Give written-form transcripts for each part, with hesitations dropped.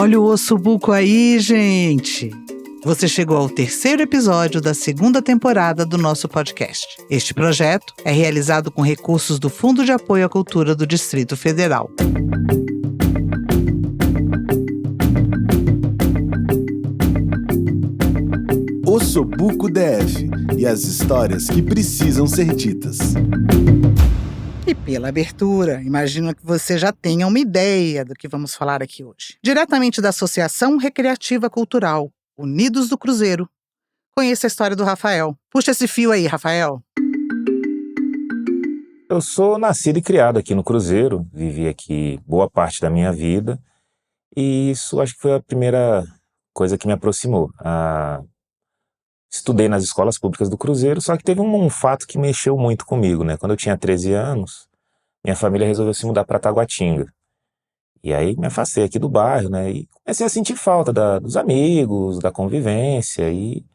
Olha o ossobuco aí, gente! Você chegou ao terceiro episódio da segunda temporada do nosso podcast. Este projeto é realizado com recursos do Fundo de Apoio à Cultura do Distrito Federal. Ossobuco DF e as histórias que precisam ser ditas. E pela abertura, imagino que você já tenha uma ideia do que vamos falar aqui hoje. Diretamente da Associação Recreativa Cultural Unidos do Cruzeiro, conheça a história do Rafael. Puxa esse fio aí, Rafael. Eu sou nascido e criado aqui no Cruzeiro, vivi aqui boa parte da minha vida, e isso acho que foi a primeira coisa que me aproximou. Estudei nas escolas públicas do Cruzeiro, só que teve um fato que mexeu muito comigo, né? Quando eu tinha 13 anos, minha família resolveu se mudar para Taguatinga. E aí me afastei aqui do bairro, né? E comecei a sentir falta dos amigos, da convivência, e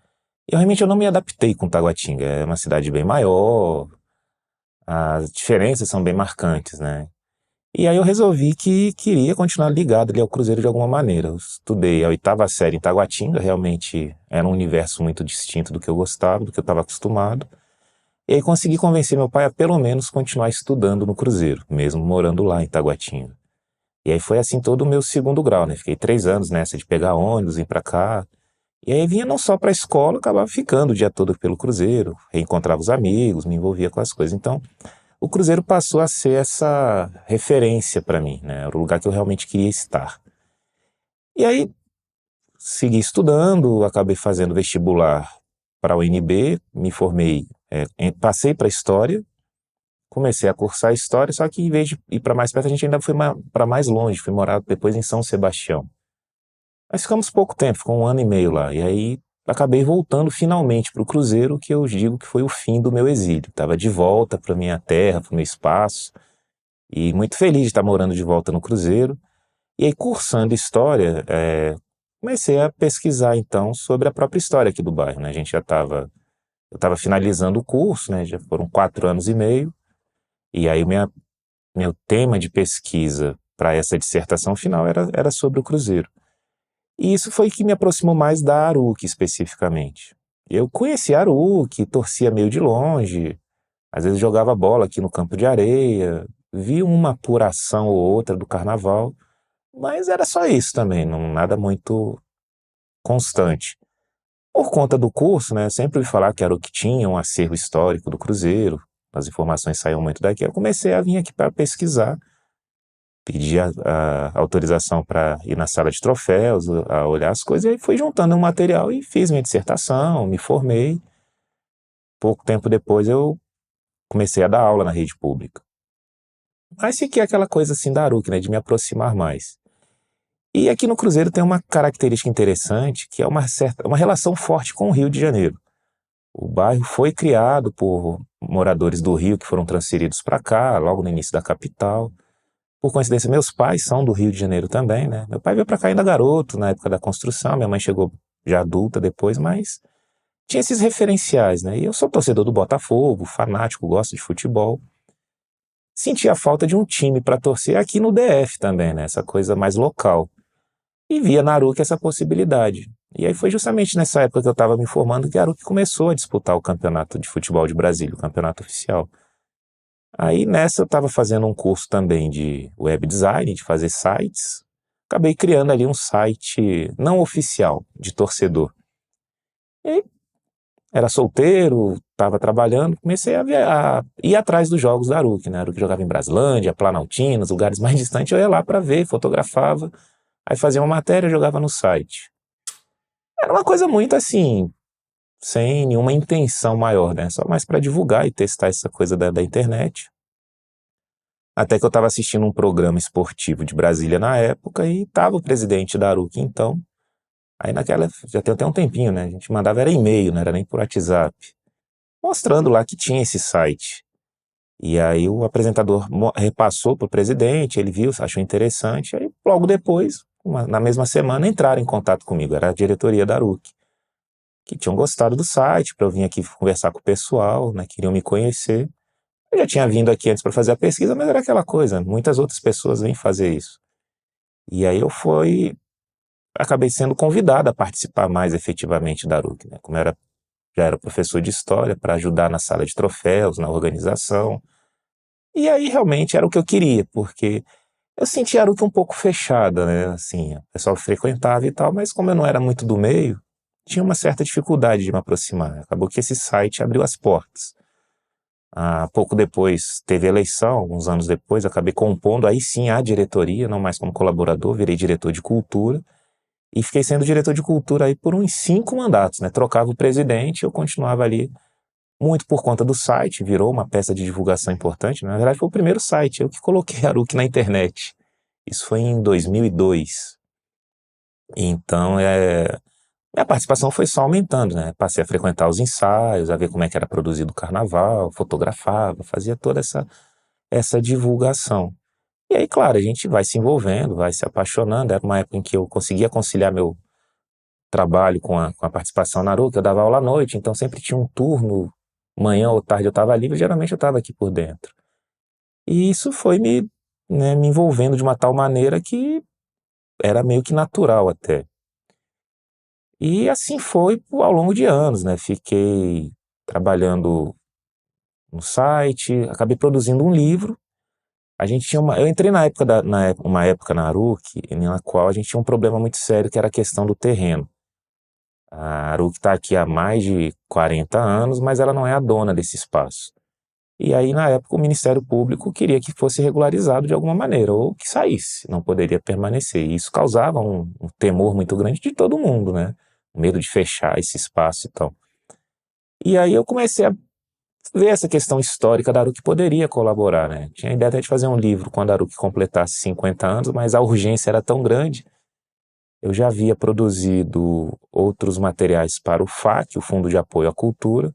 eu realmente não me adaptei com Taguatinga. É uma cidade bem maior, as diferenças são bem marcantes, né? E aí eu resolvi que queria continuar ligado ali ao Cruzeiro de alguma maneira. Eu estudei a 8ª série em Taguatinga, realmente era um universo muito distinto do que eu gostava, do que eu estava acostumado. E aí consegui convencer meu pai a pelo menos continuar estudando no Cruzeiro, mesmo morando lá em Taguatinga. E aí foi assim todo o meu segundo grau, né? Fiquei 3 anos nessa de pegar ônibus, vir pra cá. E aí vinha não só pra escola, acabava ficando o dia todo pelo Cruzeiro, reencontrava os amigos, me envolvia com as coisas. Então, o Cruzeiro passou a ser essa referência para mim, né? Era o lugar que eu realmente queria estar. E aí, segui estudando, acabei fazendo vestibular para a UNB, me formei, passei para História, comecei a cursar História, só que em vez de ir para mais perto, a gente ainda foi para mais longe, fui morar depois em São Sebastião. Mas ficamos pouco tempo, ficou 1 ano e meio lá, e aí acabei voltando finalmente para o Cruzeiro, que eu digo que foi o fim do meu exílio. Estava de volta para minha terra, para o meu espaço, e muito feliz de estar morando de volta no Cruzeiro. E aí, cursando História, comecei a pesquisar, então, sobre a própria história aqui do bairro, né? Eu estava finalizando o curso, né? Já foram 4 anos e meio, e aí meu tema de pesquisa para essa dissertação final era sobre o Cruzeiro. E isso foi que me aproximou mais da Aruc, especificamente. Eu conhecia a Aruc, torcia meio de longe, às vezes jogava bola aqui no campo de areia, vi uma apuração ou outra do carnaval, mas era só isso também, nada muito constante. Por conta do curso, né, sempre ouvi falar que a Aruc tinha um acervo histórico do Cruzeiro, as informações saíam muito daqui, eu comecei a vir aqui para pesquisar, pedi a autorização para ir na sala de troféus, a olhar as coisas, e aí fui juntando um material e fiz minha dissertação, me formei. Pouco tempo depois eu comecei a dar aula na rede pública. Mas fiquei aquela coisa assim da Aruc, né, de me aproximar mais. E aqui no Cruzeiro tem uma característica interessante, que é uma relação forte com o Rio de Janeiro. O bairro foi criado por moradores do Rio que foram transferidos para cá, logo no início da capital. Por coincidência, meus pais são do Rio de Janeiro também, né? Meu pai veio para cá ainda garoto, na época da construção, minha mãe chegou já adulta depois, mas tinha esses referenciais, né? E eu sou torcedor do Botafogo, fanático, gosto de futebol. Senti a falta de um time para torcer aqui no DF também, né? Essa coisa mais local. E via na Aruc essa possibilidade. E aí foi justamente nessa época que eu estava me informando que a Aruc começou a disputar o campeonato de futebol de Brasília, o campeonato oficial. Aí nessa eu estava fazendo um curso também de web design, de fazer sites. Acabei criando ali um site não oficial de torcedor. E era solteiro, estava trabalhando, comecei a ir atrás dos jogos da Aruc, né? A Aruc jogava em Braslândia, Planaltina, lugares mais distantes, eu ia lá para ver, fotografava, aí fazia uma matéria e jogava no site. Era uma coisa muito assim, sem nenhuma intenção maior, né? Só mais para divulgar e testar essa coisa da internet. Até que eu estava assistindo um programa esportivo de Brasília na época e estava o presidente da Aruc então. Aí naquela, já tem até um tempinho, né? A gente mandava era e-mail, não era nem por WhatsApp. Mostrando lá que tinha esse site. E aí o apresentador repassou para o presidente, ele viu, achou interessante. Aí logo depois, na mesma semana, entraram em contato comigo. Era a diretoria da Aruc, que tinham gostado do site, para eu vir aqui conversar com o pessoal, né? Queriam me conhecer. Eu já tinha vindo aqui antes para fazer a pesquisa, mas era aquela coisa, muitas outras pessoas vêm fazer isso. E aí eu fui acabei sendo convidado a participar mais efetivamente da ARUC, né? Como já era professor de história, para ajudar na sala de troféus, na organização. E aí realmente era o que eu queria, porque eu sentia a ARUC um pouco fechada, né? Assim, o pessoal frequentava e tal, mas como eu não era muito do meio, tinha uma certa dificuldade de me aproximar. Acabou que esse site abriu as portas. Pouco depois teve eleição, alguns anos depois, acabei compondo aí sim a diretoria, não mais como colaborador, virei diretor de cultura e fiquei sendo diretor de cultura aí por uns 5 mandatos, né? Trocava o presidente, eu continuava ali muito por conta do site, virou uma peça de divulgação importante, né? Na verdade foi o primeiro site, eu que coloquei a ARUC na internet. Isso foi em 2002. Então, minha participação foi só aumentando, né? Passei a frequentar os ensaios, a ver como é que era produzido o carnaval, fotografava, fazia toda essa divulgação. E aí, claro, a gente vai se envolvendo, vai se apaixonando. Era uma época em que eu conseguia conciliar meu trabalho com a participação na ARUC, eu dava aula à noite, então sempre tinha um turno, manhã ou tarde eu estava livre, geralmente eu estava aqui por dentro. E isso foi me envolvendo de uma tal maneira que era meio que natural até. E assim foi ao longo de anos, né? Fiquei trabalhando no site, acabei produzindo um livro. A gente tinha eu entrei uma época na ARUC, na qual a gente tinha um problema muito sério, que era a questão do terreno. A ARUC está aqui há mais de 40 anos, mas ela não é a dona desse espaço. E aí, na época, o Ministério Público queria que fosse regularizado de alguma maneira, ou que saísse, não poderia permanecer. E isso causava um temor muito grande de todo mundo, né? O medo de fechar esse espaço e tal. E aí eu comecei a ver essa questão histórica da ARUC que poderia colaborar, né? Tinha a ideia até de fazer um livro quando a ARUC completasse 50 anos, mas a urgência era tão grande. Eu já havia produzido outros materiais para o FAC, o Fundo de Apoio à Cultura.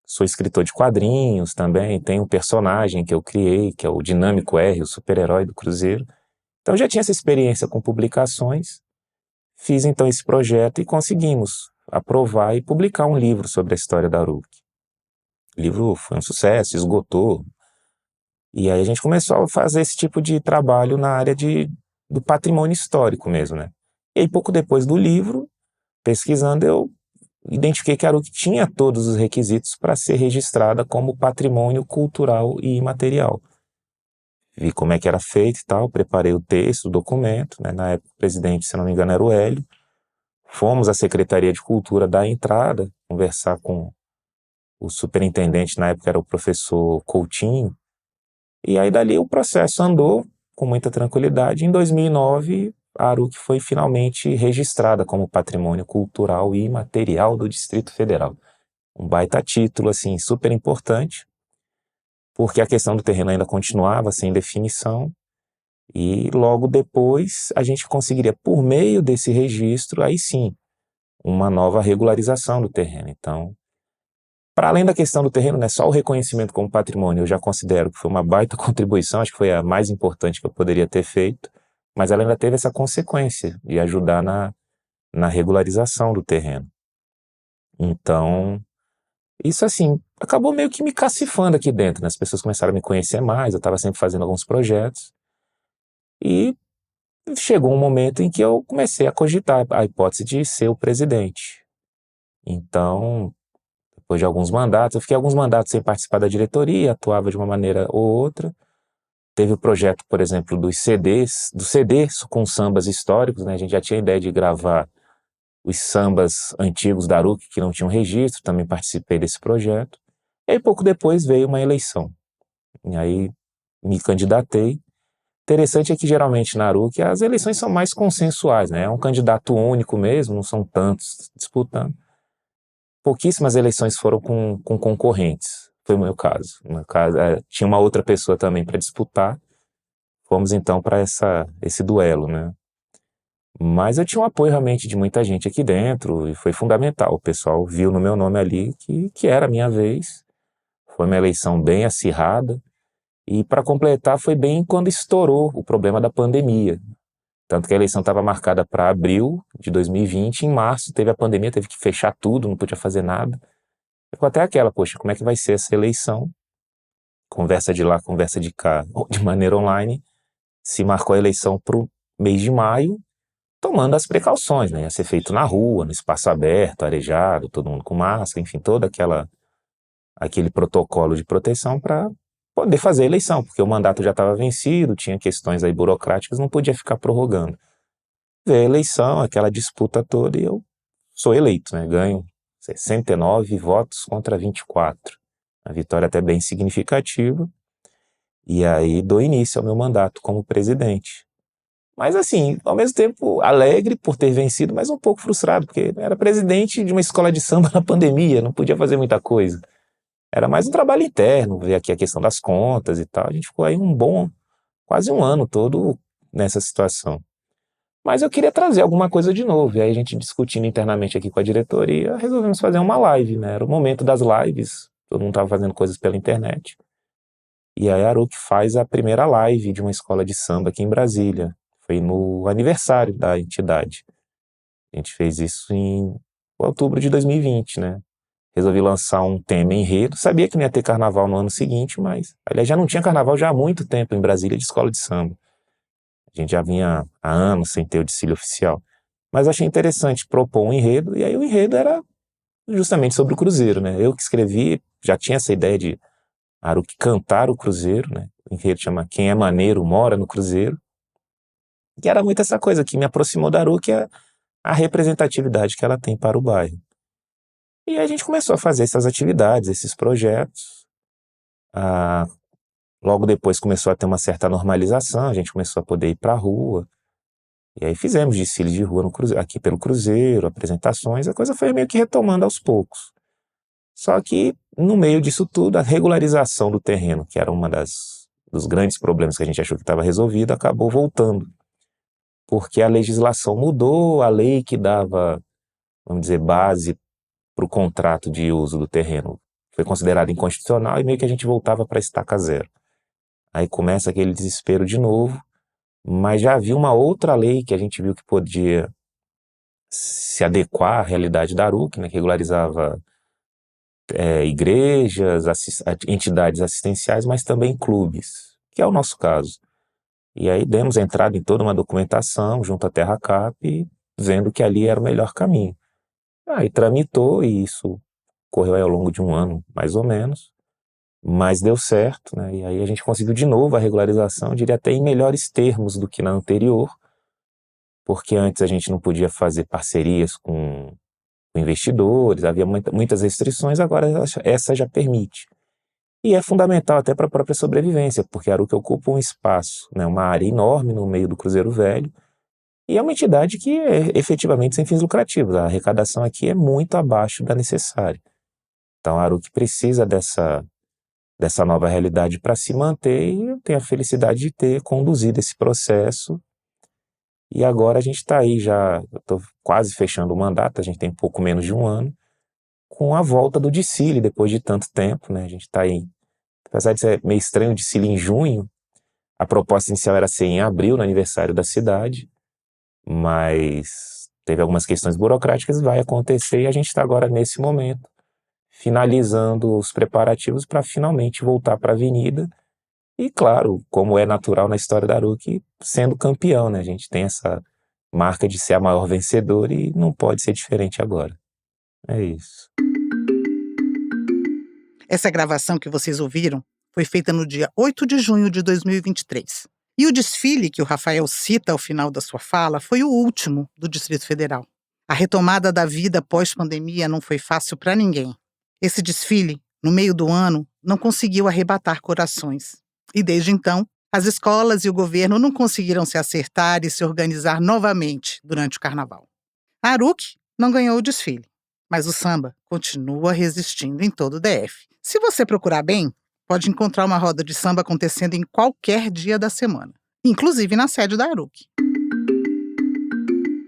Sou escritor de quadrinhos também, tenho um personagem que eu criei, que é o Dinâmico R, o super-herói do Cruzeiro. Então eu já tinha essa experiência com publicações, fiz então esse projeto e conseguimos aprovar e publicar um livro sobre a história da ARUC. O livro foi um sucesso, esgotou. E aí a gente começou a fazer esse tipo de trabalho na área do patrimônio histórico mesmo, né? E aí pouco depois do livro, pesquisando, eu identifiquei que a ARUC tinha todos os requisitos para ser registrada como patrimônio cultural e imaterial. Vi como é que era feito e tal, preparei o texto, o documento, né? Na época o presidente, se não me engano, era o Hélio. Fomos à Secretaria de Cultura dar a entrada, conversar com o superintendente, na época era o professor Coutinho, e aí dali o processo andou com muita tranquilidade. Em 2009, a ARUC foi finalmente registrada como patrimônio cultural e imaterial do Distrito Federal. Um baita título, assim, super importante, porque a questão do terreno ainda continuava sem definição, e logo depois a gente conseguiria, por meio desse registro, aí sim, uma nova regularização do terreno. Então, para além da questão do terreno, né, só o reconhecimento como patrimônio eu já considero que foi uma baita contribuição, acho que foi a mais importante que eu poderia ter feito, mas ela ainda teve essa consequência de ajudar na regularização do terreno. Então, isso assim, acabou meio que me cacifando aqui dentro, né? As pessoas começaram a me conhecer mais, eu estava sempre fazendo alguns projetos, e chegou um momento em que eu comecei a cogitar a hipótese de ser o presidente. Então, depois de alguns mandatos, eu fiquei alguns mandatos sem participar da diretoria, atuava de uma maneira ou outra. Teve o projeto, por exemplo, dos CDs com sambas históricos, né? A gente já tinha a ideia de gravar os sambas antigos da ARUC, que não tinham registro, também participei desse projeto. E aí, pouco depois veio uma eleição. E aí me candidatei. Interessante é que geralmente na ARUC as eleições são mais consensuais, né? É um candidato único mesmo, não são tantos disputando. Pouquíssimas eleições foram com concorrentes, foi o meu caso. No meu caso, tinha uma outra pessoa também para disputar, fomos então para esse duelo, né? Mas eu tinha um apoio realmente de muita gente aqui dentro e foi fundamental. O pessoal viu no meu nome ali que era a minha vez. Foi uma eleição bem acirrada e, para completar, foi bem quando estourou o problema da pandemia. Tanto que a eleição estava marcada para abril de 2020, em março teve a pandemia, teve que fechar tudo, não podia fazer nada. Ficou até aquela, poxa, como é que vai ser essa eleição? Conversa de lá, conversa de cá, de maneira online. Se marcou a eleição para o mês de maio, tomando as precauções, né? Ia ser feito na rua, no espaço aberto, arejado, todo mundo com máscara, enfim, todo aquele protocolo de proteção para poder fazer a eleição, porque o mandato já estava vencido, tinha questões aí burocráticas, não podia ficar prorrogando. Veio a eleição, aquela disputa toda, e eu sou eleito, né? Ganho 69 votos contra 24. A vitória até bem significativa. E aí dou início ao meu mandato como presidente. Mas assim, ao mesmo tempo alegre por ter vencido, mas um pouco frustrado, porque era presidente de uma escola de samba na pandemia, não podia fazer muita coisa. Era mais um trabalho interno, ver aqui a questão das contas e tal. A gente ficou aí quase um ano todo nessa situação. Mas eu queria trazer alguma coisa de novo. E aí a gente discutindo internamente aqui com a diretoria, resolvemos fazer uma live, né? Era o momento das lives, todo mundo estava fazendo coisas pela internet. E aí a Aruc faz a primeira live de uma escola de samba aqui em Brasília. Foi no aniversário da entidade. A gente fez isso em outubro de 2020, né? Resolvi lançar um tema enredo. Sabia que não ia ter carnaval no ano seguinte, mas... Aliás, já não tinha carnaval já há muito tempo em Brasília de escola de samba. A gente já vinha há anos sem ter o desfile oficial. Mas achei interessante propor um enredo, e aí o enredo era justamente sobre o Cruzeiro, né? Eu que escrevi, já tinha essa ideia de Aruc cantar o Cruzeiro, né? O enredo chama Quem é Maneiro Mora no Cruzeiro. E era muito essa coisa que me aproximou da Aruc, é a representatividade que ela tem para o bairro. E a gente começou a fazer essas atividades, esses projetos. Logo depois começou a ter uma certa normalização, a gente começou a poder ir para a rua. E aí fizemos desfiles de rua aqui pelo Cruzeiro, apresentações, a coisa foi meio que retomando aos poucos. Só que, no meio disso tudo, a regularização do terreno, que era dos grandes problemas que a gente achou que estava resolvido, acabou voltando. Porque a legislação mudou, a lei que dava, vamos dizer, base para o contrato de uso do terreno foi considerada inconstitucional e meio que a gente voltava para a estaca zero. Aí começa aquele desespero de novo, mas já havia uma outra lei que a gente viu que podia se adequar à realidade da Aruc, né, que regularizava igrejas, entidades assistenciais, mas também clubes, que é o nosso caso. E aí demos entrada em toda uma documentação junto à Terra Cap, vendo que ali era o melhor caminho. Aí tramitou, e isso correu aí ao longo de um ano, mais ou menos, mas deu certo, né? E aí a gente conseguiu de novo a regularização, eu diria até em melhores termos do que na anterior, porque antes a gente não podia fazer parcerias com investidores, havia muitas restrições, agora essa já permite. E é fundamental até para a própria sobrevivência, porque a Aruc ocupa um espaço, né, uma área enorme no meio do Cruzeiro Velho, e é uma entidade que é efetivamente sem fins lucrativos. A arrecadação aqui é muito abaixo da necessária. Então a Aruc precisa dessa nova realidade para se manter, e eu tenho a felicidade de ter conduzido esse processo. E agora a gente está aí já, eu estou quase fechando o mandato, a gente tem pouco menos de um ano, com a volta do desfile depois de tanto tempo, né? A gente está aí, apesar de ser meio estranho o desfile em junho, a proposta inicial era ser em abril, no aniversário da cidade, mas teve algumas questões burocráticas, vai acontecer, e a gente está agora nesse momento, finalizando os preparativos para finalmente voltar para a avenida. E claro, como é natural na história da Aruc, sendo campeão, né? A gente tem essa marca de ser a maior vencedora e não pode ser diferente agora. É isso. Essa gravação que vocês ouviram foi feita no dia 8 de junho de 2023. E o desfile que o Rafael cita ao final da sua fala foi o último do Distrito Federal. A retomada da vida pós-pandemia não foi fácil para ninguém. Esse desfile, no meio do ano, não conseguiu arrebatar corações. E desde então, as escolas e o governo não conseguiram se acertar e se organizar novamente durante o carnaval. A Aruc não ganhou o desfile, mas o samba continua resistindo em todo o DF. Se você procurar bem, pode encontrar uma roda de samba acontecendo em qualquer dia da semana, inclusive na sede da Aruc.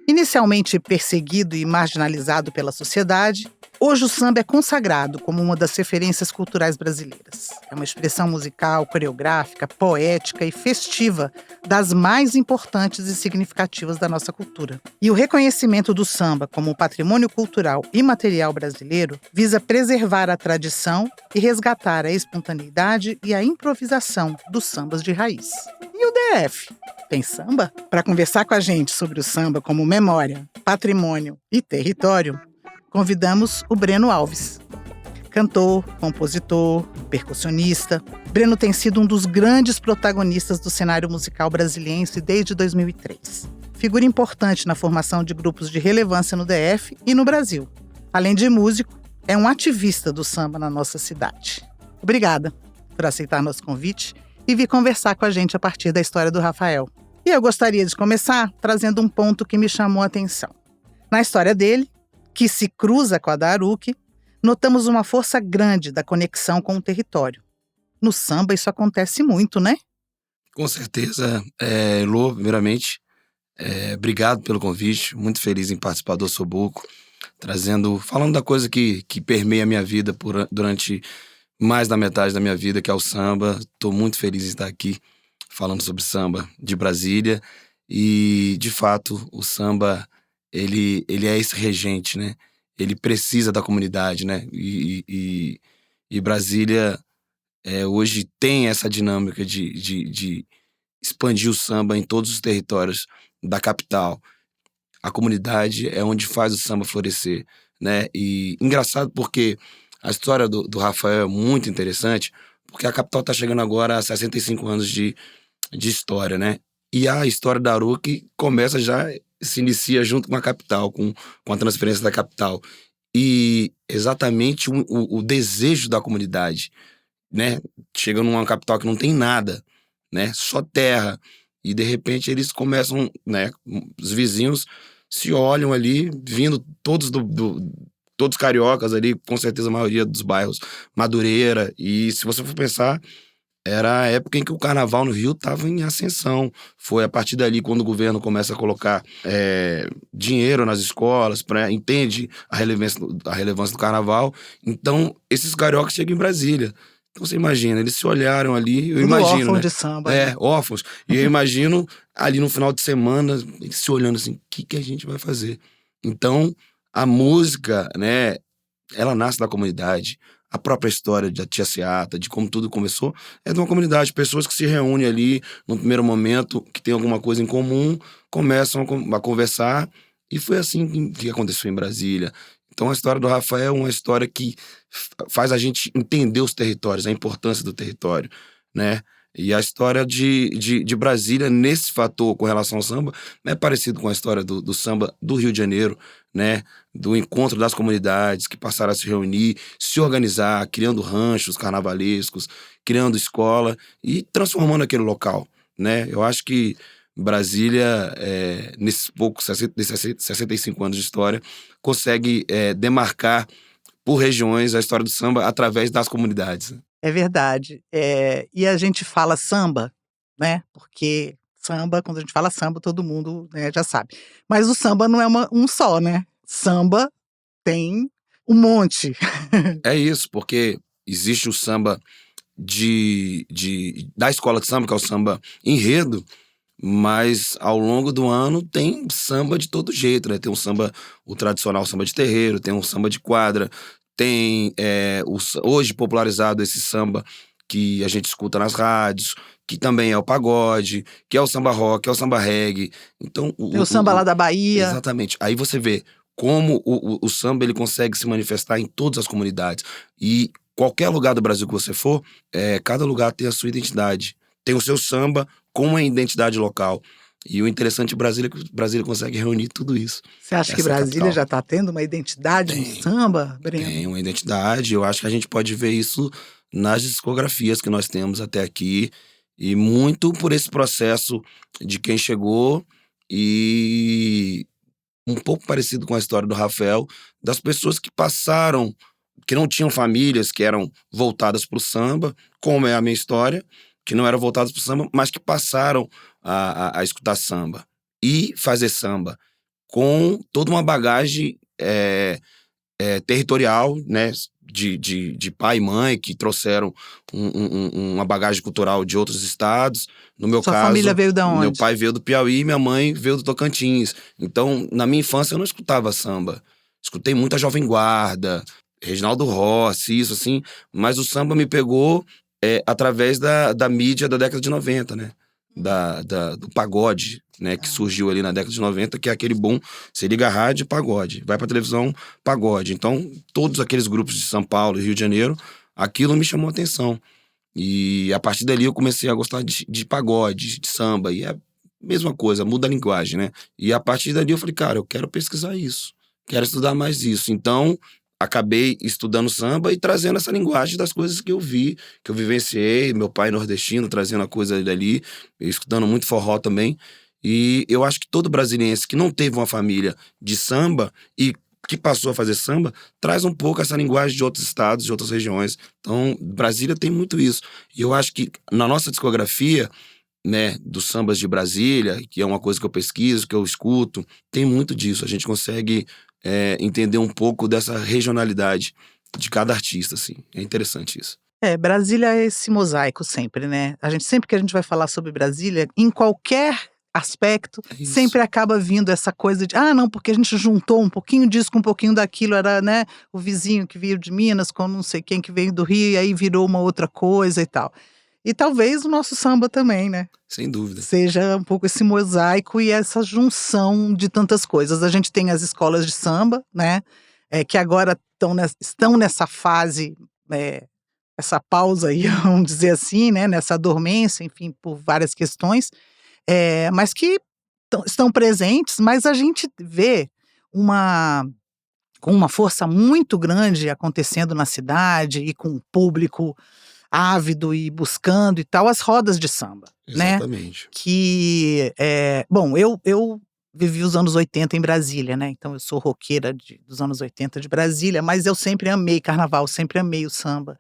Inicialmente perseguido e marginalizado pela sociedade, Hoje o samba é consagrado como uma das referências culturais brasileiras. É uma expressão musical, coreográfica, poética e festiva das mais importantes e significativas da nossa cultura. E o reconhecimento do samba como um patrimônio cultural imaterial brasileiro visa preservar a tradição e resgatar a espontaneidade e a improvisação dos sambas de raiz. E o DF? Tem samba? Para conversar com a gente sobre o samba como memória, patrimônio e território, convidamos o Breno Alves. Cantor, compositor, percussionista, Breno tem sido um dos grandes protagonistas do cenário musical brasiliense desde 2003. Figura importante na formação de grupos de relevância no DF e no Brasil. Além de músico, é um ativista do samba na nossa cidade. Obrigada por aceitar nosso convite e vir conversar com a gente a partir da história do Rafael. E eu gostaria de começar trazendo um ponto que me chamou a atenção. Na história dele, que se cruza com a da Aruque, notamos uma força grande da conexão com o território. No samba isso acontece muito, né? Com certeza. Elô, primeiramente, obrigado pelo convite, muito feliz em participar do Ossobuco, falando da coisa que permeia a minha vida durante mais da metade da minha vida, que é o samba. Estou muito feliz em estar aqui falando sobre samba de Brasília e, de fato, o samba ele é esse regente, né? Ele precisa da comunidade, né? E Brasília hoje tem essa dinâmica de expandir o samba em todos os territórios da capital. A comunidade é onde faz o samba florescer, né? E engraçado porque a história do Rafael é muito interessante, porque a capital está chegando agora a 65 anos de história, né? E a história da Aruque se inicia junto com a capital, com a transferência da capital. E exatamente o desejo da comunidade, né? Chega numa capital que não tem nada, né? Só terra. E de repente eles começam, né? Os vizinhos se olham ali, vindo todos todos cariocas ali, com certeza a maioria dos bairros Madureira. E se você for pensar, era a época em que o carnaval no Rio estava em ascensão. Foi a partir dali quando o governo começa a colocar dinheiro nas escolas, entende a relevância do carnaval. Então, esses cariocas chegam em Brasília. Então, você imagina, eles se olharam ali, eu Tudo imagino, órfão né? de samba. Né? Órfãos. E eu imagino, ali no final de semana, eles se olhando assim, o que a gente vai fazer? Então, a música, né, ela nasce da comunidade. A própria história da Tia Seata, de como tudo começou, é de uma comunidade, pessoas que se reúnem ali no primeiro momento, que tem alguma coisa em comum, começam a conversar, e foi assim que aconteceu em Brasília. Então a história do Rafael é uma história que faz a gente entender os territórios, a importância do território, né? E a história de Brasília, nesse fator com relação ao samba, é parecido com a história do samba do Rio de Janeiro, né? Do encontro das comunidades que passaram a se reunir, se organizar, criando ranchos carnavalescos, criando escola e transformando aquele local, né? Eu acho que Brasília, nesses 65 anos de história, consegue demarcar por regiões a história do samba através das comunidades. É verdade. E a gente fala samba, né? Porque samba, quando a gente fala samba, todo mundo, né, já sabe. Mas o samba não é um só, né? Samba tem um monte. É isso, porque existe o samba da escola de samba, que é o samba enredo, mas ao longo do ano tem samba de todo jeito, né? Tem o tradicional samba de terreiro, tem um samba de quadra, tem hoje popularizado esse samba que a gente escuta nas rádios, que também é o pagode, que é o samba rock, que é o samba reggae. Então, Tem o samba lá da Bahia. Exatamente. Aí você vê como o samba ele consegue se manifestar em todas as comunidades. E qualquer lugar do Brasil que você for, cada lugar tem a sua identidade. Tem o seu samba com uma identidade local. E o interessante é que Brasília consegue reunir tudo isso. Você acha que Brasília já está tendo uma identidade no samba, Breno? Tem uma identidade. Eu acho que a gente pode ver isso nas discografias que nós temos até aqui. E muito por esse processo de quem chegou e um pouco parecido com a história do Rafael, das pessoas que passaram, que não tinham famílias, que eram voltadas para o samba, como é a minha história, que não eram voltadas para o samba, mas que passaram a escutar samba e fazer samba com toda uma bagagem territorial, né? De pai e mãe que trouxeram uma bagagem cultural de outros estados. No meu Sua caso, família veio da meu onde? pai veio do Piauí e minha mãe veio do Tocantins. Então, na minha infância, eu não escutava samba. Escutei muita Jovem Guarda, Reginaldo Rossi, isso assim. Mas o samba me pegou através da mídia da década de 90, né? Do pagode, né? Que surgiu ali na década de 90, que é aquele boom. Você liga a rádio, pagode. Vai pra televisão, pagode. Então, todos aqueles grupos de São Paulo e Rio de Janeiro, aquilo me chamou a atenção. E a partir dali eu comecei a gostar de pagode, de samba. E é a mesma coisa, muda a linguagem, né? E a partir dali eu falei, cara, eu quero pesquisar isso. Quero estudar mais isso. Então, acabei estudando samba e trazendo essa linguagem das coisas que eu vi, que eu vivenciei. Meu pai nordestino trazendo a coisa dali, escutando muito forró também. E eu acho que todo brasiliense que não teve uma família de samba e que passou a fazer samba, traz um pouco essa linguagem de outros estados, de outras regiões. Então, Brasília tem muito isso. E eu acho que na nossa discografia, né, dos sambas de Brasília, que é uma coisa que eu pesquiso, que eu escuto, tem muito disso. A gente consegue entender um pouco dessa regionalidade de cada artista, assim. É interessante isso. Brasília é esse mosaico sempre, né? Sempre que a gente vai falar sobre Brasília, em qualquer aspecto, É isso. sempre acaba vindo essa coisa de, não, porque a gente juntou um pouquinho disso com um pouquinho daquilo, era, né, o vizinho que veio de Minas com não sei quem que veio do Rio, e aí virou uma outra coisa e tal. E talvez o nosso samba também, né? Sem dúvida. Seja um pouco esse mosaico e essa junção de tantas coisas. A gente tem as escolas de samba, né? Que agora estão nessa fase, essa pausa aí, vamos dizer assim, né? Nessa dormência, enfim, por várias questões, mas que estão presentes, mas a gente vê com uma força muito grande acontecendo na cidade e com o público ávido e buscando e tal, as rodas de samba, né? Exatamente. Que, bom, eu vivi os anos 80 em Brasília, né? Então eu sou roqueira dos anos 80 de Brasília, mas eu sempre amei carnaval, sempre amei o samba.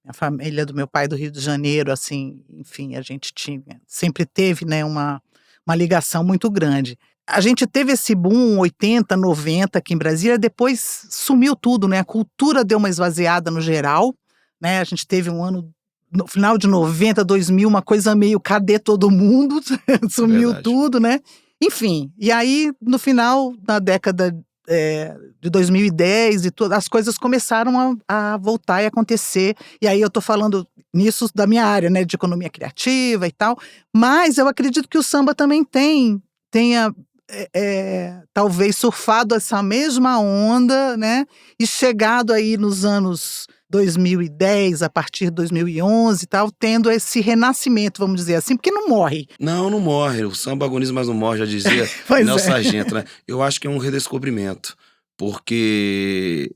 A família do meu pai do Rio de Janeiro, assim, enfim, a gente sempre teve, né, uma ligação muito grande. A gente teve esse boom 80, 90 aqui em Brasília, depois sumiu tudo, né? A cultura deu uma esvaziada no geral, né? A gente teve um ano, no final de 90, 2000, uma coisa meio cadê todo mundo? Sumiu Verdade. tudo, né? Enfim, e aí no final da década de 2010 e tudo, as coisas começaram a voltar e acontecer. E aí eu tô falando nisso da minha área, né? De economia criativa e tal. Mas eu acredito que o samba também tenha talvez surfado essa mesma onda, né? E chegado aí nos anos 2010, a partir de 2011 e tal, tendo esse renascimento, vamos dizer assim, porque não morre. Não morre. O samba agoniza, mas não morre, já dizia Pois Nelson é. Sargento, né? Eu acho que é um redescobrimento, porque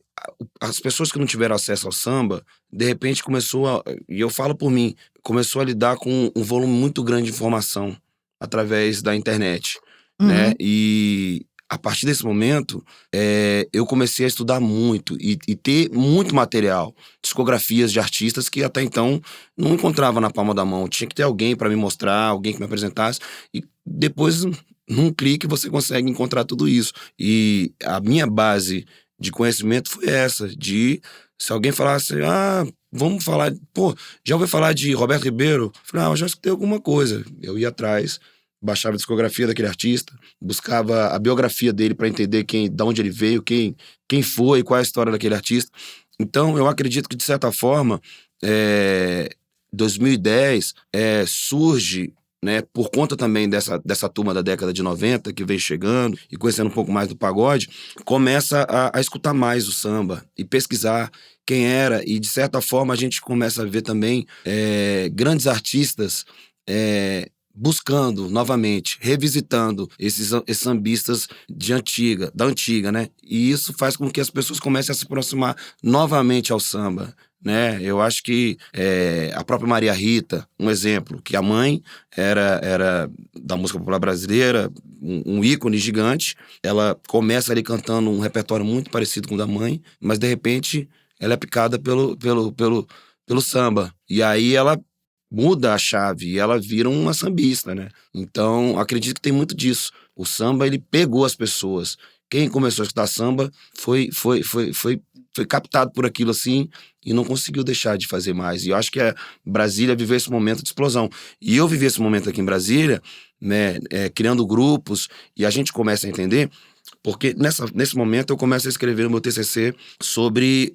as pessoas que não tiveram acesso ao samba, de repente e eu falo por mim, começou a lidar com um volume muito grande de informação através da internet, né? Uhum. E a partir desse momento, eu comecei a estudar muito e ter muito material, discografias de artistas que até então não encontrava na palma da mão. Tinha que ter alguém para me mostrar, alguém que me apresentasse. E depois, num clique, você consegue encontrar tudo isso. E a minha base de conhecimento foi essa, se alguém falasse, vamos falar, já ouviu falar de Roberto Ribeiro? Eu falei, eu já escutei alguma coisa. Eu ia atrás, baixava a discografia daquele artista, buscava a biografia dele para entender de onde ele veio, quem foi, qual é a história daquele artista. Então, eu acredito que, de certa forma, 2010 surge, né, por conta também dessa turma da década de 90, que vem chegando e conhecendo um pouco mais do pagode, começa a escutar mais o samba e pesquisar quem era. E, de certa forma, a gente começa a ver também grandes artistas buscando novamente, revisitando esses sambistas da antiga, né? E isso faz com que as pessoas comecem a se aproximar novamente ao samba, né? Eu acho que a própria Maria Rita, um exemplo, que a mãe era da música popular brasileira, um ícone gigante. Ela começa ali cantando um repertório muito parecido com o da mãe, mas de repente ela é picada pelo samba. E aí ela muda a chave e ela vira uma sambista, né? Então, acredito que tem muito disso. O samba, ele pegou as pessoas quem começou a escutar samba foi captado por aquilo assim e não conseguiu deixar de fazer mais. E eu acho que Brasília viveu esse momento de explosão. E eu vivi esse momento aqui em Brasília, né, criando grupos, e a gente começa a entender, porque nesse momento eu começo a escrever o meu TCC sobre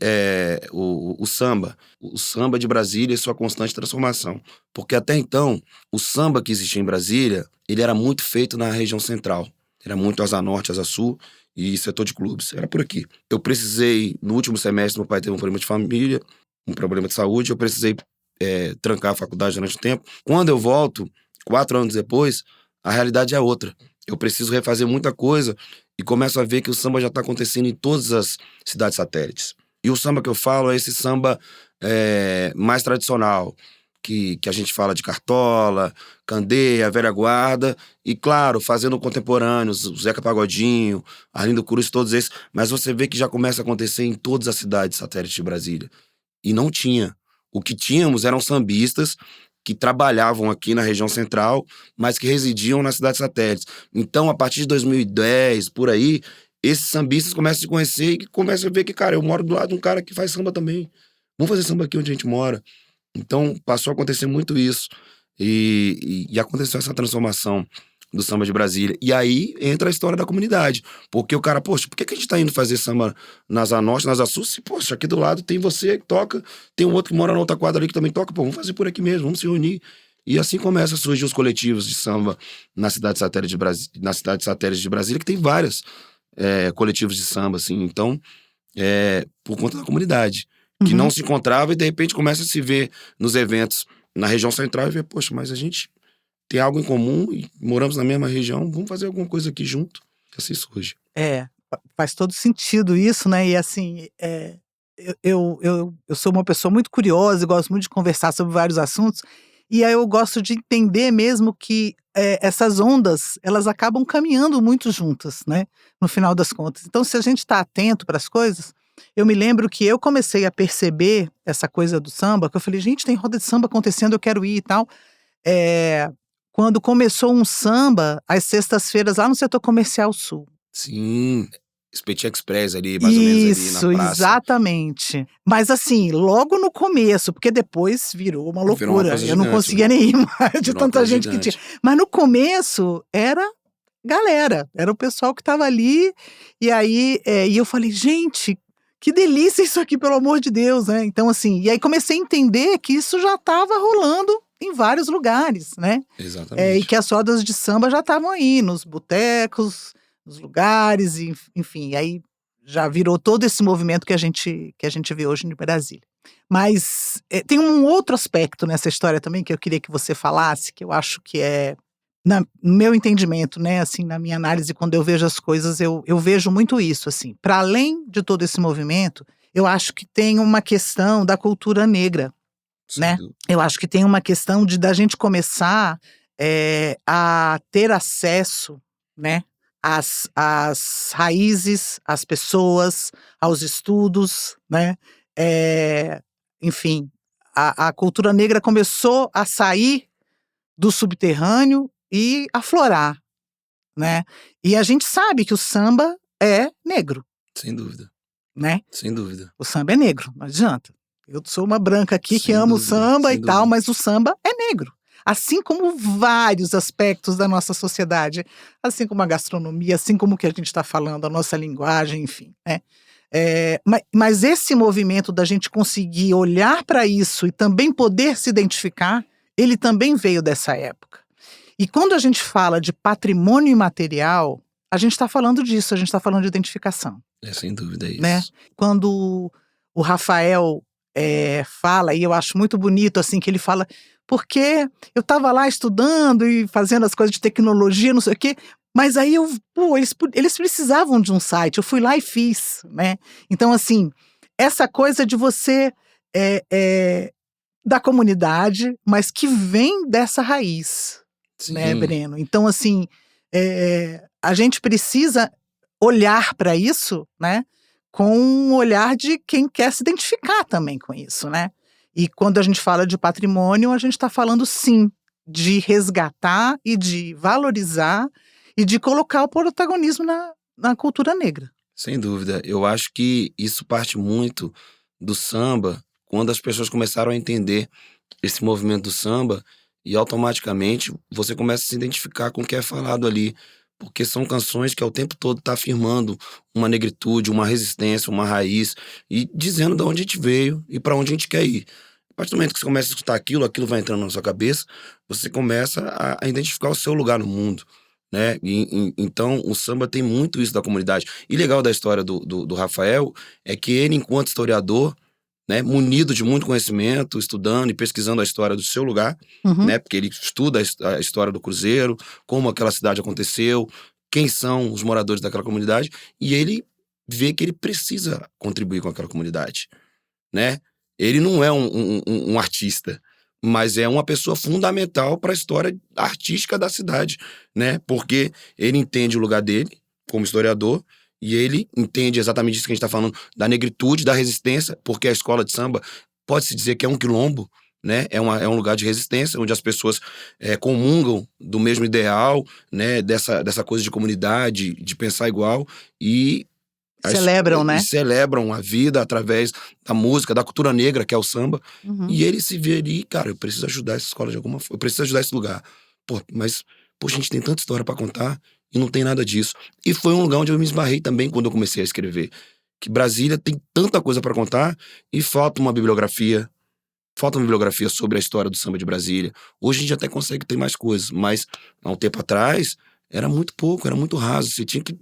o samba de Brasília e sua constante transformação. Porque até então, o samba que existia em Brasília, ele era muito feito na região central. Era muito Asa Norte, Asa Sul e setor de clubes. Era por aqui. Eu precisei, no último semestre, meu pai teve um problema de família, um problema de saúde, eu precisei trancar a faculdade durante o tempo. Quando eu volto, 4 anos depois, a realidade é outra. Eu preciso refazer muita coisa e começo a ver que o samba já está acontecendo em todas as cidades satélites. E o samba que eu falo é esse samba mais tradicional, que a gente fala de Cartola, Candeia, Velha Guarda, e claro, fazendo contemporâneos, o Zeca Pagodinho, Arlindo Cruz, todos esses, mas você vê que já começa a acontecer em todas as cidades satélites de Brasília. E não tinha. O que tínhamos eram sambistas que trabalhavam aqui na região central, mas que residiam nas cidades satélites. Então, a partir de 2010, por aí, esses sambistas começam a se conhecer e começam a ver que, cara, eu moro do lado de um cara que faz samba também. Vamos fazer samba aqui onde a gente mora. Então, passou a acontecer muito isso. E aconteceu essa transformação do samba de Brasília. E aí entra a história da comunidade. Porque o cara, poxa, por que a gente tá indo fazer samba na Asa Norte, na Asa Sul? Se, poxa, aqui do lado tem você que toca, tem um outro que mora na outra quadra ali que também toca. Pô, vamos fazer por aqui mesmo, vamos se unir. E assim começa a surgir os coletivos de samba nas cidades satélites de Brasília, que tem vários coletivos de samba, assim. Então, por conta da comunidade, que não se encontrava e de repente começa a se ver nos eventos na região central e ver, poxa, mas a gente tem algo em comum e moramos na mesma região, vamos fazer alguma coisa aqui junto. Assim surge. Faz todo sentido isso, né? E assim, eu sou uma pessoa muito curiosa e gosto muito de conversar sobre vários assuntos, e aí eu gosto de entender mesmo que essas ondas, elas acabam caminhando muito juntas, né? No final das contas. Então, se a gente está atento para as coisas, eu me lembro que eu comecei a perceber essa coisa do samba, que eu falei, gente, tem roda de samba acontecendo, eu quero ir e tal. Quando começou um samba, às sextas-feiras, lá no setor comercial sul. Sim, Espetinho Express ali, mais ou menos ali na praça. Isso, exatamente. Mas assim, logo no começo, porque depois virou uma loucura. Eu não conseguia nem ir mais de tanta gente que tinha. Mas no começo era galera, era o pessoal que estava ali. E aí, e eu falei, gente, que delícia isso aqui, pelo amor de Deus, né? Então assim, e aí comecei a entender que isso já estava rolando em vários lugares, né? Exatamente. E que as rodas de samba já estavam aí, nos botecos, nos lugares, enfim, aí já virou todo esse movimento que a gente vê hoje em Brasília. Mas tem um outro aspecto nessa história também que eu queria que você falasse, que eu acho que no meu entendimento, né, assim, na minha análise, quando eu vejo as coisas, eu vejo muito isso, assim. Para além de todo esse movimento, eu acho que tem uma questão da cultura negra, né? Eu acho que tem uma questão da gente começar a ter acesso, né, às raízes, às pessoas, aos estudos, né? Enfim, a cultura negra começou a sair do subterrâneo e aflorar, né? E a gente sabe que o samba é negro. Sem dúvida. Né? Sem dúvida. O samba é negro, não adianta. Eu sou uma branca aqui que ama o samba e tal, mas o samba é negro. Assim como vários aspectos da nossa sociedade, assim como a gastronomia, assim como o que a gente está falando, a nossa linguagem, enfim, né? Mas esse movimento da gente conseguir olhar para isso e também poder se identificar, ele também veio dessa época. E quando a gente fala de patrimônio imaterial, a gente está falando disso, a gente está falando de identificação. Sem dúvida é isso. Né? Quando o Rafael fala, e eu acho muito bonito assim, que ele fala, porque eu estava lá estudando e fazendo as coisas de tecnologia, não sei o quê, mas aí eles precisavam de um site, eu fui lá e fiz, né? Então, assim, essa coisa de você da comunidade, mas que vem dessa raiz, Sim. Né, Breno? Então, assim, a gente precisa olhar para isso, né, com um olhar de quem quer se identificar também com isso, né? E quando a gente fala de patrimônio, a gente está falando, sim, de resgatar e de valorizar e de colocar o protagonismo na cultura negra. Sem dúvida. Eu acho que isso parte muito do samba, quando as pessoas começaram a entender esse movimento do samba, e automaticamente você começa a se identificar com o que é falado ali. Porque são canções que ao tempo todo tá afirmando uma negritude, uma resistência, uma raiz, e dizendo de onde a gente veio e para onde a gente quer ir. A partir do momento que você começa a escutar aquilo vai entrando na sua cabeça, você começa a identificar o seu lugar no mundo, né? Então, o samba tem muito isso da comunidade. E legal da história do Rafael é que ele, enquanto historiador, né, munido de muito conhecimento, estudando e pesquisando a história do seu lugar, Uhum. né, porque ele estuda a história do Cruzeiro, como aquela cidade aconteceu, quem são os moradores daquela comunidade, e ele vê que ele precisa contribuir com aquela comunidade, né? Ele não é um artista, mas é uma pessoa fundamental para a história artística da cidade, né? Porque ele entende o lugar dele como historiador, e ele entende exatamente isso que a gente está falando, da negritude, da resistência, porque a escola de samba pode-se dizer que é um quilombo, né? É um lugar de resistência, onde as pessoas comungam do mesmo ideal, né? Dessa coisa de comunidade, de pensar igual, e Celebram, né? e celebram a vida através da música, da cultura negra, que é o samba. Uhum. E ele se vê ali, cara, eu preciso ajudar essa escola de alguma forma, eu preciso ajudar esse lugar. Pô, mas, poxa, a gente tem tanta história pra contar e não tem nada disso. E foi um lugar onde eu me esbarrei também quando eu comecei a escrever. Que Brasília tem tanta coisa pra contar e falta uma bibliografia. Falta uma bibliografia sobre a história do samba de Brasília. Hoje a gente até consegue ter mais coisas, mas há um tempo atrás era muito pouco, era muito raso. Você tinha que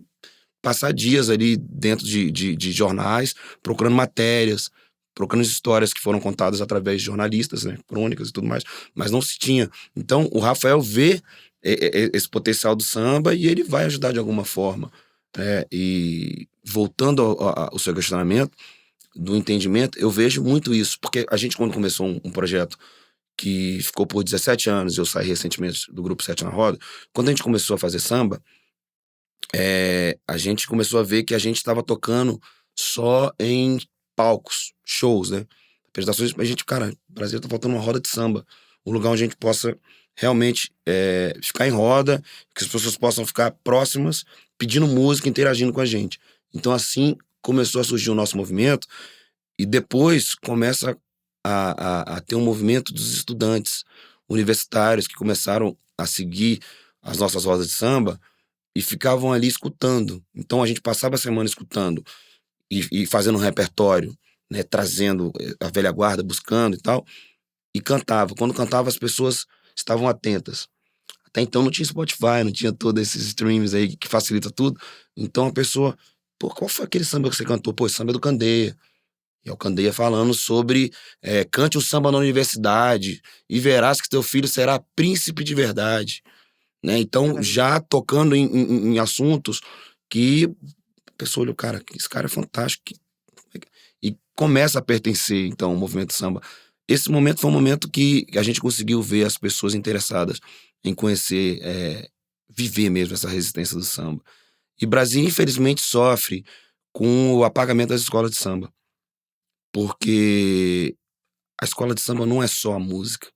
passar dias ali dentro de jornais, procurando matérias, procurando histórias que foram contadas através de jornalistas, né, crônicas e tudo mais, mas não se tinha. Então, o Rafael vê esse potencial do samba e ele vai ajudar de alguma forma, né? E voltando ao seu questionamento, do entendimento, eu vejo muito isso, porque a gente, quando começou um projeto que ficou por 17 anos, eu saí recentemente do grupo Sete na Roda, quando a gente começou a fazer samba, a gente começou a ver que a gente estava tocando só em palcos, shows, né? Apresentações, a gente, cara, o Brasil tá faltando uma roda de samba. Um lugar onde a gente possa realmente ficar em roda, que as pessoas possam ficar próximas, pedindo música, interagindo com a gente. Então, assim, começou a surgir o nosso movimento, e depois começa a ter um movimento dos estudantes universitários que começaram a seguir as nossas rodas de samba, e ficavam ali escutando. Então a gente passava a semana escutando e fazendo um repertório, né, trazendo a velha guarda, buscando e tal, e cantava. Quando cantava, as pessoas estavam atentas. Até então não tinha Spotify, não tinha todos esses streams aí que facilita tudo. Então a pessoa, pô, qual foi aquele samba que você cantou? Pô, esse samba é do Candeia. E é o Candeia falando sobre cante o samba na universidade e verás que teu filho será príncipe de verdade. Né? Então, já tocando em assuntos que a pessoa olha, cara, esse cara é fantástico. E começa a pertencer, então, ao movimento samba. Esse momento foi um momento que a gente conseguiu ver as pessoas interessadas em conhecer, viver mesmo essa resistência do samba. E Brasília, infelizmente, sofre com o apagamento das escolas de samba. Porque a escola de samba não é só a música.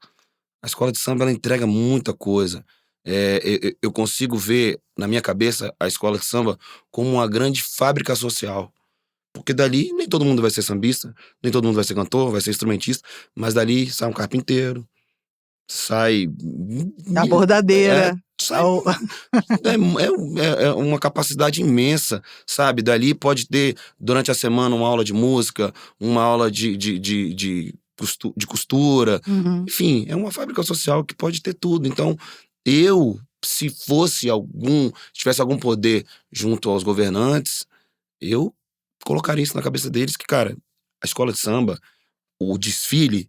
A escola de samba, ela entrega muita coisa. Eu consigo ver, na minha cabeça, a escola de samba como uma grande fábrica social. Porque dali nem todo mundo vai ser sambista, nem todo mundo vai ser cantor, vai ser instrumentista, mas dali sai um carpinteiro, sai. A bordadeira. Sai, é uma capacidade imensa, sabe? Dali pode ter, durante a semana, uma aula de música, uma aula de costura. Uhum. Enfim, é uma fábrica social que pode ter tudo. Então, se tivesse algum poder junto aos governantes, eu colocaria isso na cabeça deles, que, cara, a escola de samba, o desfile,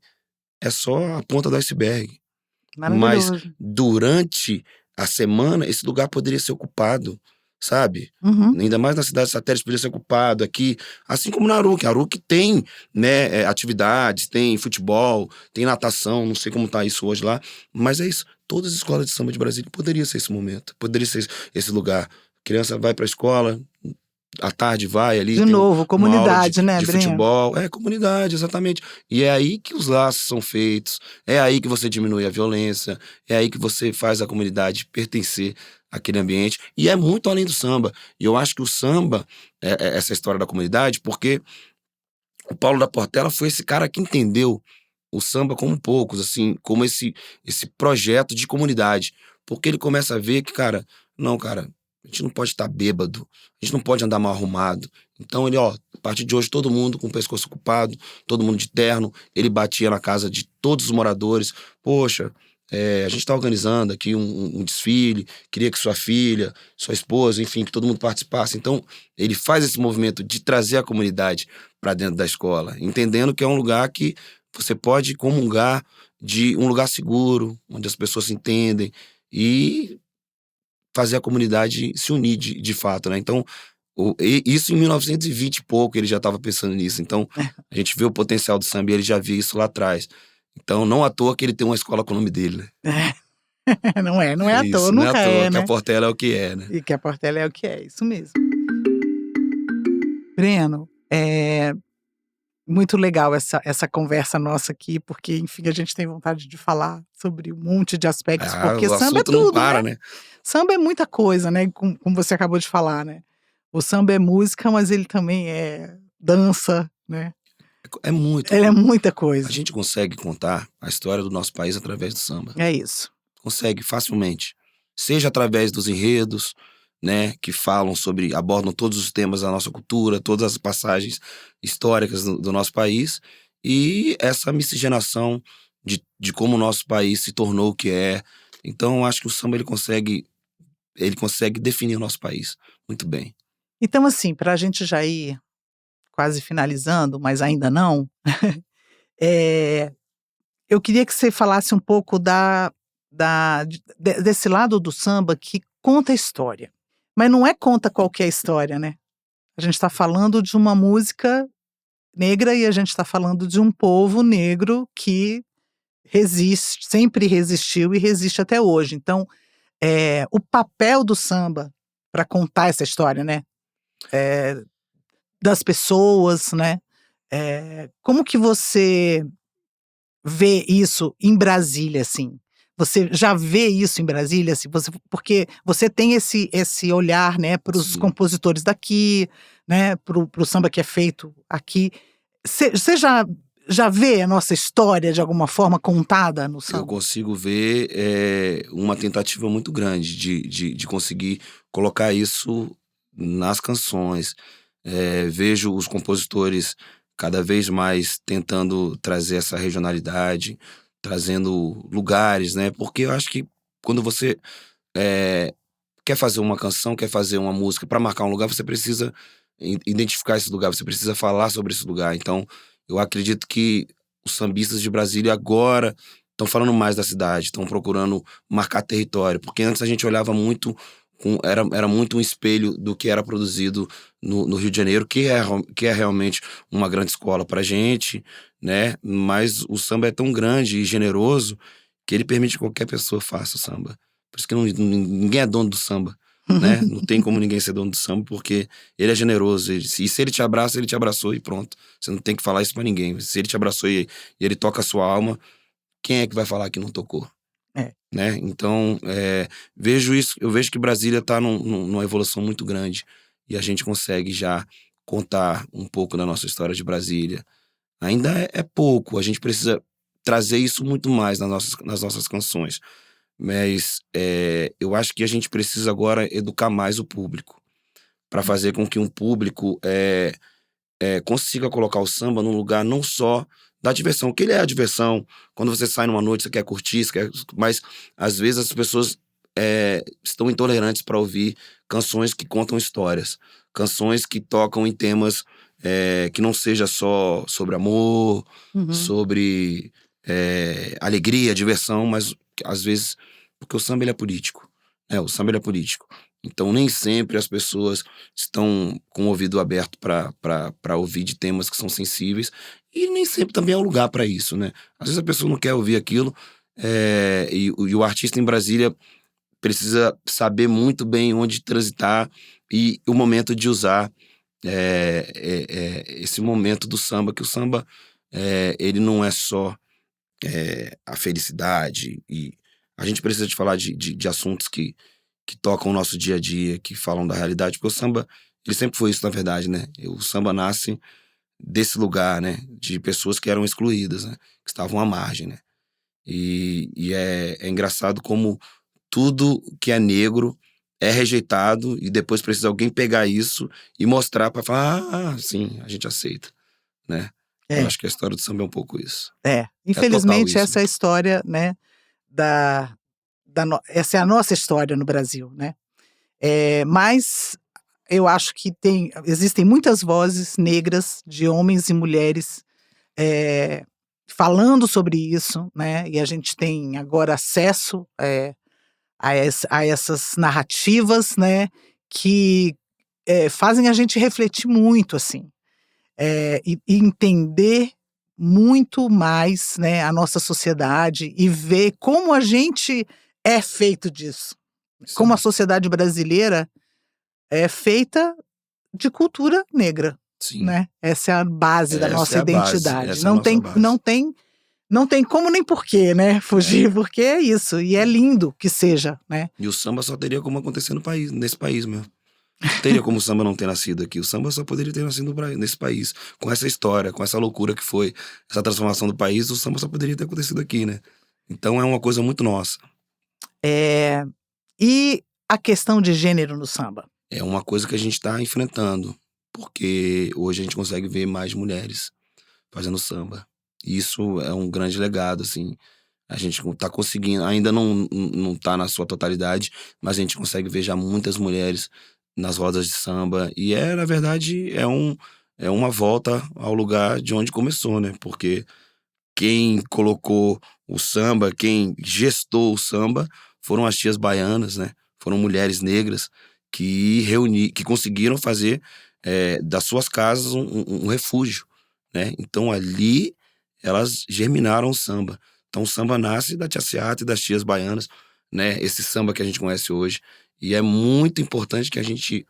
é só a ponta do iceberg. Mas durante a semana, esse lugar poderia ser ocupado, sabe? Uhum. Ainda mais na cidade satélite poderia ser ocupado aqui, assim como na Aruc. A Aruc tem, né, atividades, tem futebol, tem natação, não sei como tá isso hoje lá, mas é isso. Todas as escolas de samba de Brasília poderia ser esse momento, poderia ser esse lugar. A criança vai pra escola, à tarde vai ali, De tem novo, uma aula comunidade, né, de Breno? futebol. É, comunidade, exatamente. E é aí que os laços são feitos, é aí que você diminui a violência, é aí que você faz a comunidade pertencer àquele ambiente. E é muito além do samba. E eu acho que o samba, essa história da comunidade, porque o Paulo da Portela foi esse cara que entendeu o samba como poucos, assim, como esse projeto de comunidade. Porque ele começa a ver que, cara, não, cara, a gente não pode estar bêbado, a gente não pode andar mal arrumado. Então ele, ó, a partir de hoje todo mundo com o pescoço ocupado, todo mundo de terno, ele batia na casa de todos os moradores. Poxa, a gente está organizando aqui um desfile, queria que sua filha, sua esposa, enfim, que todo mundo participasse. Então ele faz esse movimento de trazer a comunidade para dentro da escola, entendendo que é um lugar que você pode comungar de um lugar seguro, onde as pessoas se entendem e fazer a comunidade se unir de fato, né? Então, isso em 1920 e pouco ele já estava pensando nisso. Então, a gente vê o potencial do samba e ele já via isso lá atrás. Então, não à toa que ele tem uma escola com o nome dele, né? Não é à toa, Isso, não é à nunca toa é, que a né? Portela é o que é, né? E que a Portela é o que é, isso mesmo. Breno, muito legal essa conversa nossa aqui, porque, enfim, a gente tem vontade de falar sobre um monte de aspectos, porque O samba é assunto não tudo, para, né? né? Samba é muita coisa, né? Como você acabou de falar, né? O samba é música, mas ele também é dança, né? É muita Ele é coisa. muita A coisa. gente consegue contar a história do nosso país através do samba. É isso. Consegue facilmente. Seja através dos enredos, né, que falam sobre, abordam todos os temas da nossa cultura, todas as passagens históricas do nosso país, e essa miscigenação de como o nosso país se tornou o que é. Então, eu acho que o samba ele consegue definir o nosso país muito bem. Então, assim, para a gente já ir quase finalizando, mas ainda não, eu queria que você falasse um pouco desse lado do samba que conta a história. Mas não é conta qualquer história, né? A gente está falando de uma música negra e a gente está falando de um povo negro que resiste, sempre resistiu e resiste até hoje. Então, o papel do samba para contar essa história, né? Das pessoas, né? Como que você vê isso em Brasília, assim? Você já vê isso em Brasília, assim, porque você tem esse olhar, né, para os Sim. compositores daqui, né, para o samba que é feito aqui. Você já vê a nossa história de alguma forma contada no Eu samba? consigo ver uma tentativa muito grande de conseguir colocar isso nas canções. Vejo os compositores cada vez mais tentando trazer essa regionalidade, trazendo lugares, né? Porque eu acho que quando você quer fazer uma canção, quer fazer uma música para marcar um lugar, você precisa identificar esse lugar, você precisa falar sobre esse lugar. Então, eu acredito que os sambistas de Brasília agora estão falando mais da cidade, estão procurando marcar território, porque antes a gente olhava muito, era muito um espelho do que era produzido no Rio de Janeiro, que é realmente uma grande escola pra gente, né? Mas o samba é tão grande e generoso que ele permite que qualquer pessoa faça o samba. Por isso que ninguém é dono do samba, né? Não tem como ninguém ser dono do samba, porque ele é generoso. E se ele te abraça, ele te abraçou e pronto. Você não tem que falar isso pra ninguém. Se ele te abraçou e ele toca a sua alma, quem é que vai falar que não tocou? Né? Então, eu vejo que Brasília está numa evolução muito grande e a gente consegue já contar um pouco da nossa história de Brasília. Ainda é pouco, a gente precisa trazer isso muito mais nas nossas canções. Mas eu acho que a gente precisa agora educar mais o público, para fazer com que um público consiga colocar o samba num lugar não só da diversão, que ele é a diversão. Quando você sai numa noite, você quer curtir, mas às vezes as pessoas estão intolerantes para ouvir canções que contam histórias, canções que tocam em temas que não seja só sobre amor, Uhum. sobre alegria, diversão, mas às vezes, porque o samba ele é político, né? O samba ele é político. Então nem sempre as pessoas estão com o ouvido aberto para ouvir de temas que são sensíveis, e nem sempre também é o lugar para isso, né? Às vezes a pessoa não quer ouvir aquilo, e o artista em Brasília precisa saber muito bem onde transitar e o momento de usar esse momento do samba, que o samba ele não é só a felicidade, e a gente precisa de falar de assuntos que tocam o nosso dia a dia, que falam da realidade, porque o samba, ele sempre foi isso, na verdade, né? O samba nasce desse lugar, né? De pessoas que eram excluídas, né? Que estavam à margem, né? E é engraçado como tudo que é negro é rejeitado e depois precisa alguém pegar isso e mostrar para falar, sim, a gente aceita, né? Eu É, acho que a história do samba é um pouco isso. é. É total Infelizmente, isso. essa é a história, né, essa é a nossa história no Brasil, né? Mas eu acho que existem muitas vozes negras de homens e mulheres eh, falando sobre isso, né? E a gente tem agora acesso a essas narrativas, né? Que fazem a gente refletir muito, assim, e entender muito mais, né, a nossa sociedade e ver como a gente é feito disso. Como a Sim, sociedade brasileira é feita de cultura negra, sim. né? Essa é a base da Essa nossa é a base, identidade. essa é a nossa base. Não tem como nem porquê, né, É. fugir, porque é isso, e é lindo que seja, né. E o samba só teria como acontecer no país, nesse país mesmo. Não teria como o samba não ter nascido aqui. O samba só poderia ter nascido nesse país. Com essa história, com essa loucura que foi essa transformação do país, o samba só poderia ter acontecido aqui, né? Então é uma coisa muito nossa. Eh, e a questão de gênero no samba? É uma coisa que a gente está enfrentando. Porque hoje a gente consegue ver mais mulheres fazendo samba. E isso é um grande legado, assim. A gente tá conseguindo, ainda não tá na sua totalidade, mas a gente consegue ver já muitas mulheres nas rodas de samba. E na verdade, é uma volta ao lugar de onde começou, né? Porque quem colocou o samba, quem gestou o samba, foram as tias baianas, né? Foram mulheres negras que conseguiram fazer das suas casas um refúgio, né? Então ali elas germinaram o samba. Então o samba nasce da tia Seata e das tias baianas, né? Esse samba que a gente conhece hoje. E é muito importante que a gente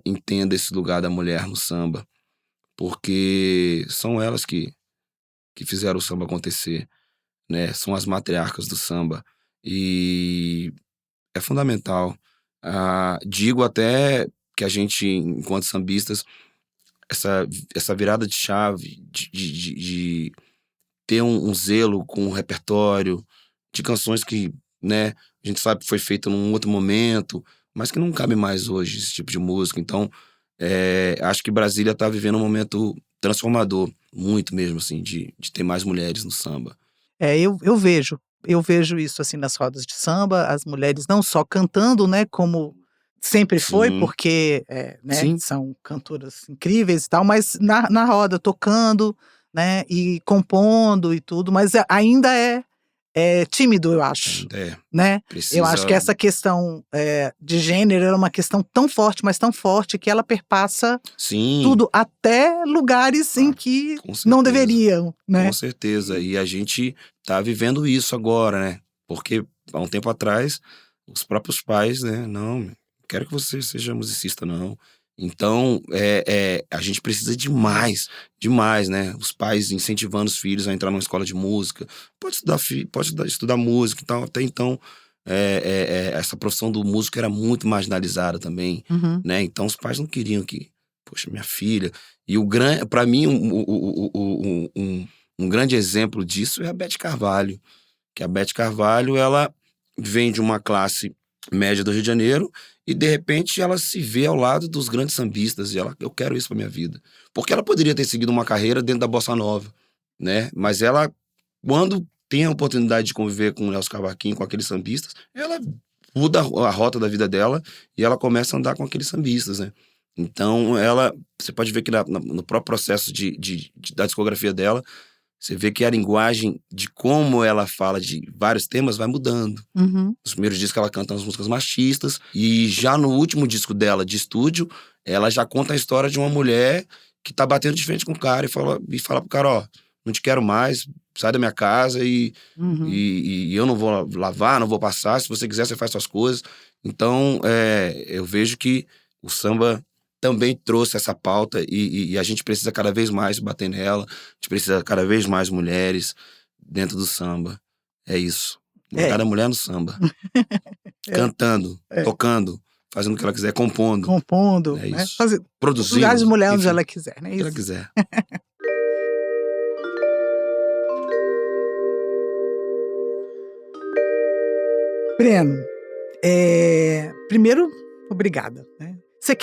entenda esse lugar da mulher no samba, porque são elas que fizeram o samba acontecer, né? São as matriarcas do samba. E é fundamental. Digo até que a gente, enquanto sambistas, essa virada de chave, de ter um zelo com o repertório, de canções que, né, a gente sabe que foi feita num outro momento, mas que não cabe mais hoje esse tipo de música. Então, acho que Brasília está vivendo um momento transformador, muito mesmo, assim, de ter mais mulheres no samba. Eu vejo isso, assim, nas rodas de samba, as mulheres não só cantando, né, como sempre foi, Sim, porque, né, sim, são cantoras incríveis e tal, mas na roda, tocando, né, e compondo e tudo, mas ainda é tímido, eu acho, ainda né. Eu acho que precisa. essa questão, de gênero era uma questão tão forte, mas tão forte, que ela perpassa Sim, tudo, até lugares em que com não certeza. deveriam, Com né. certeza. E a gente tá vivendo isso agora, né? Porque há um tempo atrás, os próprios pais, né? Não quero que você seja musicista, não. Então, a gente precisa de mais, demais, né? Os pais incentivando os filhos a entrar numa escola de música. Estudar música e tal. Até então, essa profissão do músico era muito marginalizada também, Uhum. né? Então, os pais não queriam que, poxa, minha filha. E para mim, um grande exemplo disso é a Beth Carvalho, que a Beth Carvalho, ela vem de uma classe média do Rio de Janeiro e, de repente, ela se vê ao lado dos grandes sambistas e eu quero isso pra minha vida. Porque ela poderia ter seguido uma carreira dentro da bossa nova, né? Mas ela, quando tem a oportunidade de conviver com o Nelson Cavaquinho, com aqueles sambistas, ela muda a rota da vida dela e ela começa a andar com aqueles sambistas, né? Então, você pode ver que no próprio processo da discografia dela, você vê que a linguagem de como ela fala de vários temas vai mudando. Uhum. Nos primeiros discos ela canta as músicas machistas, e já no último disco dela, de estúdio, ela já conta a história de uma mulher que tá batendo de frente com o cara e fala pro cara, ó, não te quero mais, sai da minha casa Uhum. e eu não vou lavar, não vou passar, se você quiser você faz suas coisas. Então, eu vejo que O samba também trouxe essa pauta e a gente precisa cada vez mais bater nela, a gente precisa cada vez mais mulheres dentro do samba. É isso. Cada mulher no samba. Cantando, tocando, fazendo o que ela quiser, compondo. Compondo, É né? isso. Fazer Produzindo. lugar de mulher onde enfim, ela quiser, né? o que ela Isso. quiser. Breno, primeiro, obrigada, né? Você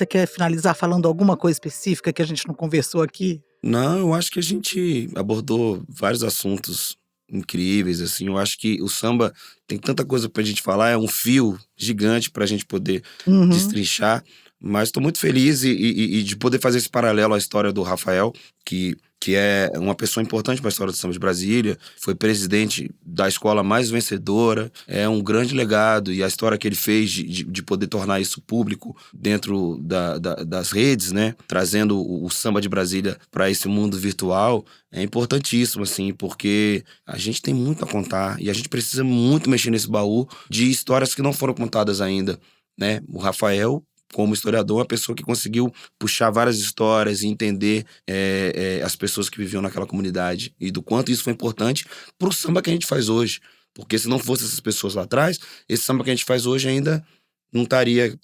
quer finalizar falando alguma coisa específica que a gente não conversou aqui? Não, eu acho que a gente abordou vários assuntos incríveis, assim. Eu acho que o samba tem tanta coisa pra gente falar, é um fio gigante pra gente poder Uhum. destrinchar. Mas estou muito feliz e de poder fazer esse paralelo à história do Rafael, que é uma pessoa importante para a história do samba de Brasília, foi presidente da escola mais vencedora, é um grande legado, e a história que ele fez de poder tornar isso público dentro das redes, né, trazendo o samba de Brasília para esse mundo virtual, é importantíssimo, assim, porque a gente tem muito a contar e a gente precisa muito mexer nesse baú de histórias que não foram contadas ainda, né? O Rafael, como historiador, uma pessoa que conseguiu puxar várias histórias e entender as pessoas que viviam naquela comunidade e do quanto isso foi importante pro samba que a gente faz hoje. Porque se não fosse essas pessoas lá atrás, esse samba que a gente faz hoje ainda não estaria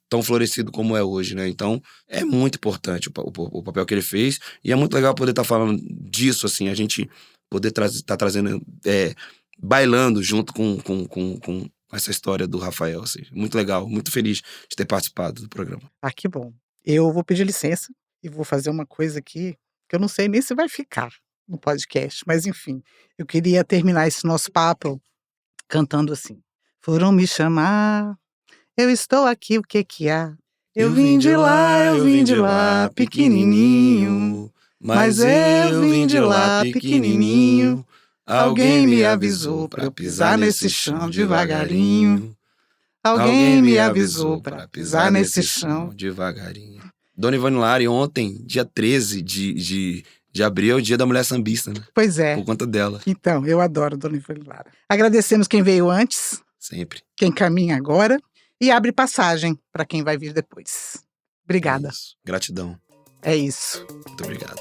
tão florescido como é hoje, né? Então, é muito importante o papel que ele fez e é muito legal poder estar falando disso, assim, a gente poder estar trazendo, bailando junto com essa história do Rafael, assim. Muito legal, muito feliz de ter participado do programa. Ah, que bom. Eu vou pedir licença e vou fazer uma coisa aqui que eu não sei nem se vai ficar no podcast, mas enfim, eu queria terminar esse nosso papo cantando assim. Foram me chamar, eu estou aqui, o que que há? Eu vim de lá, pequenininho, mas eu vim de lá, pequenininho. Alguém me avisou pra eu pisar nesse chão devagarinho. Alguém me avisou pra pisar nesse chão. devagarinho. Dona Ivone Lara, ontem, dia 13 de abril, é o dia da mulher sambista, né? Pois é. Por conta dela. Então, eu adoro Dona Ivone Lara. Agradecemos quem veio antes, Sempre. quem caminha agora e abre passagem para quem vai vir depois. Obrigada. É isso. Gratidão. É isso. Muito obrigado.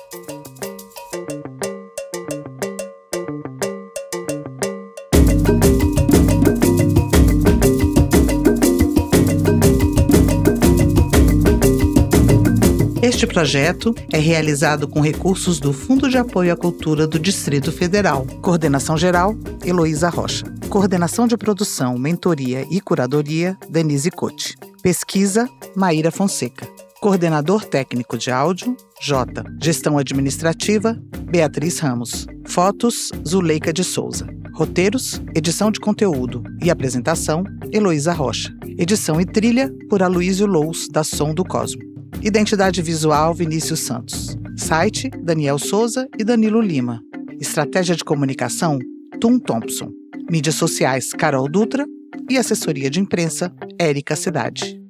Este projeto é realizado com recursos do Fundo de Apoio à Cultura do Distrito Federal. Coordenação geral, Heloísa Rocha. Coordenação de produção, mentoria e curadoria, Denise Cote. Pesquisa, Maíra Fonseca. Coordenador técnico de áudio, Jota. Gestão administrativa, Beatriz Ramos. Fotos, Zuleika de Souza. Roteiros, edição de conteúdo e apresentação, Heloísa Rocha. Edição e trilha, por Aloysio Lous, da Som do Cosmo. Identidade visual, Vinícius Santos. Site, Daniel Souza e Danilo Lima. Estratégia de comunicação, Tum Thompson. Mídias sociais, Carol Dutra. E assessoria de imprensa, Érica Cidade.